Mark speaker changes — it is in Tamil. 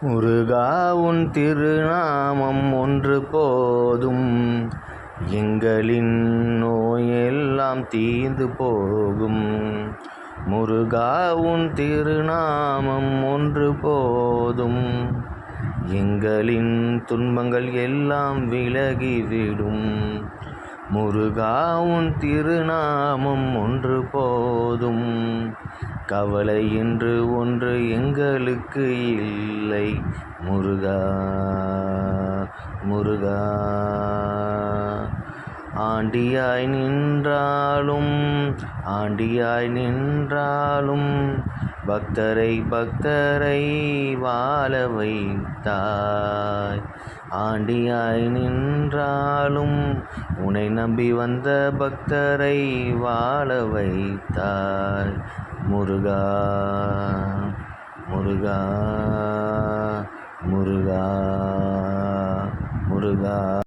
Speaker 1: முருகா உன் திருநாமம் ஒன்று போதும், எங்களின் நோயெல்லாம் தீர்ந்து போகும். முருகா உன் திருநாமம் ஒன்று போதும், எங்களின் துன்பங்கள் எல்லாம் விலகிவிடும். முருகா உன் திருநாமம் ஒன்று போதும், கவலை என்று ஒன்று எங்களுக்கு இல்லை. முருகா முருகா ஆண்டியாய் நின்றாலும் பக்தரை வாழ வைத்தாய். ஆண்டியாய் நின்றாலும் உன்னை நம்பி வந்த பக்தரை வாழ வைத்தாய். முருகா முருகா முருகா முருகா